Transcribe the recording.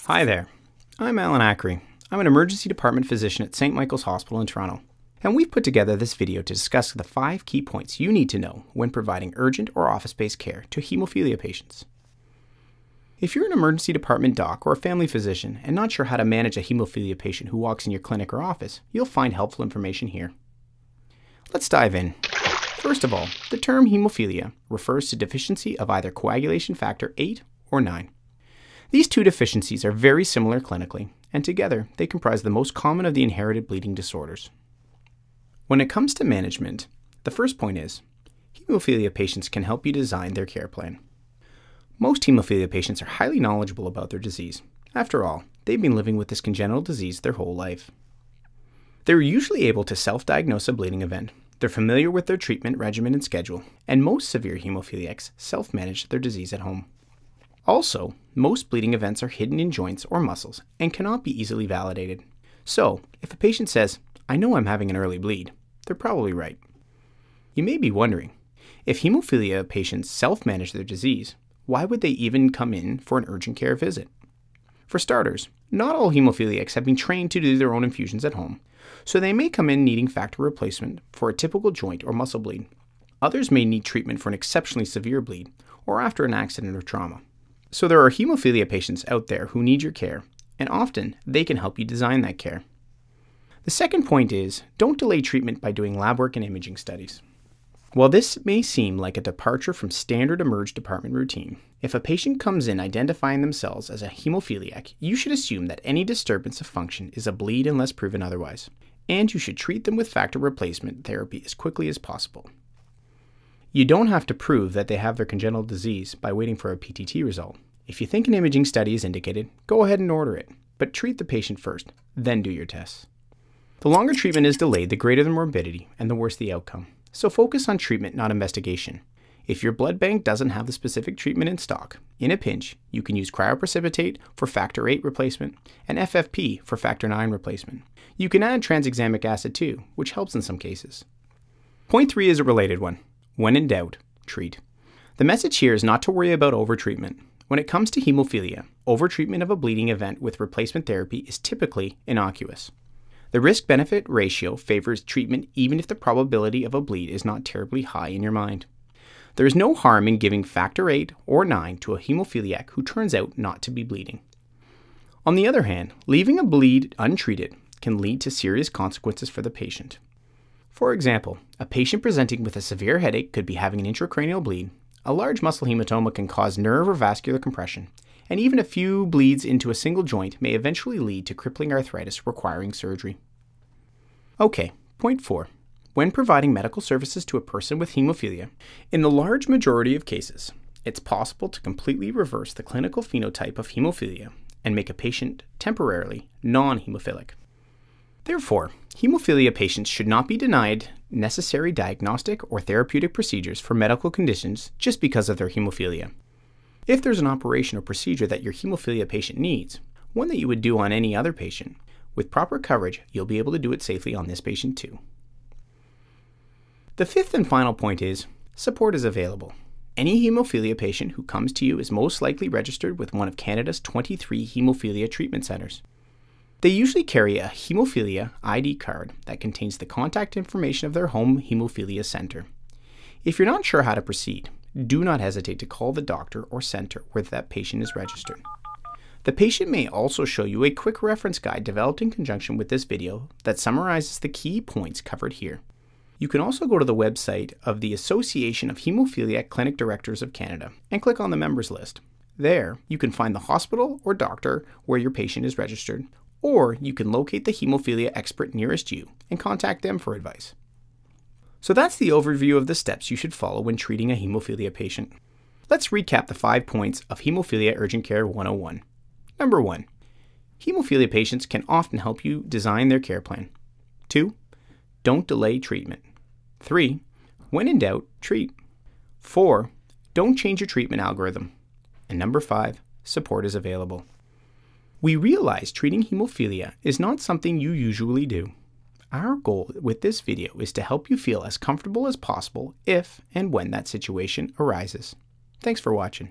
Hi there, I'm Alan Ackery. I'm an emergency department physician at St. Michael's Hospital in Toronto, and we've put together this video to discuss the 5 key points you need to know when providing urgent or office-based care to hemophilia patients. If you're an emergency department doc or a family physician and not sure how to manage a hemophilia patient who walks in your clinic or office, you'll find helpful information here. Let's dive in. First of all, the term hemophilia refers to deficiency of either coagulation factor 8 or 9. These two deficiencies are very similar clinically, and together they comprise the most common of the inherited bleeding disorders. When it comes to management, the first point is, hemophilia patients can help you design their care plan. Most hemophilia patients are highly knowledgeable about their disease. After all, they've been living with this congenital disease their whole life. They're usually able to self-diagnose a bleeding event. They're familiar with their treatment regimen and schedule, and most severe hemophiliacs self-manage their disease at home. Also, most bleeding events are hidden in joints or muscles and cannot be easily validated. So, if a patient says, "I know I'm having an early bleed," they're probably right. You may be wondering, if hemophilia patients self-manage their disease, why would they even come in for an urgent care visit? For starters, not all hemophiliacs have been trained to do their own infusions at home, so they may come in needing factor replacement for a typical joint or muscle bleed. Others may need treatment for an exceptionally severe bleed or after an accident or trauma. So there are hemophilia patients out there who need your care, and often they can help you design that care. The second point is, don't delay treatment by doing lab work and imaging studies. While this may seem like a departure from standard emerge department routine, if a patient comes in identifying themselves as a hemophiliac, you should assume that any disturbance of function is a bleed unless proven otherwise, and you should treat them with factor replacement therapy as quickly as possible. You don't have to prove that they have their congenital disease by waiting for a PTT result. If you think an imaging study is indicated, go ahead and order it, but treat the patient first, then do your tests. The longer treatment is delayed, the greater the morbidity and the worse the outcome. So focus on treatment, not investigation. If your blood bank doesn't have the specific treatment in stock, in a pinch, you can use cryoprecipitate for factor 8 replacement and FFP for factor 9 replacement. You can add tranexamic acid too, which helps in some cases. Point 3 is a related one. When in doubt, treat. The message here is not to worry about overtreatment. When it comes to hemophilia, overtreatment of a bleeding event with replacement therapy is typically innocuous. The risk-benefit ratio favors treatment even if the probability of a bleed is not terribly high in your mind. There is no harm in giving factor 8 or 9 to a hemophiliac who turns out not to be bleeding. On the other hand, leaving a bleed untreated can lead to serious consequences for the patient. For example, a patient presenting with a severe headache could be having an intracranial bleed. A large muscle hematoma can cause nerve or vascular compression, and even a few bleeds into a single joint may eventually lead to crippling arthritis requiring surgery. Okay, point 4. When providing medical services to a person with hemophilia, in the large majority of cases, it's possible to completely reverse the clinical phenotype of hemophilia and make a patient temporarily non-hemophilic. Therefore, hemophilia patients should not be denied necessary diagnostic or therapeutic procedures for medical conditions just because of their hemophilia. If there's an operation or procedure that your hemophilia patient needs, one that you would do on any other patient, with proper coverage, you'll be able to do it safely on this patient too. The fifth and final point is, support is available. Any hemophilia patient who comes to you is most likely registered with one of Canada's 23 hemophilia treatment centres. They usually carry a hemophilia ID card that contains the contact information of their home hemophilia centre. If you're not sure how to proceed, do not hesitate to call the doctor or centre where that patient is registered. The patient may also show you a quick reference guide developed in conjunction with this video that summarizes the key points covered here. You can also go to the website of the Association of Hemophiliac Clinic Directors of Canada and click on the members list. There, you can find the hospital or doctor where your patient is registered, or you can locate the hemophilia expert nearest you and contact them for advice. So that's the overview of the steps you should follow when treating a hemophilia patient. Let's recap the 5 points of Hemophilia Urgent Care 101. Number 1. Hemophilia patients can often help you design their care plan. 2. Don't delay treatment. 3. When in doubt, treat. 4. Don't change your treatment algorithm. And number 5. Support is available. We realize treating hemophilia is not something you usually do. Our goal with this video is to help you feel as comfortable as possible if and when that situation arises. Thanks for watching.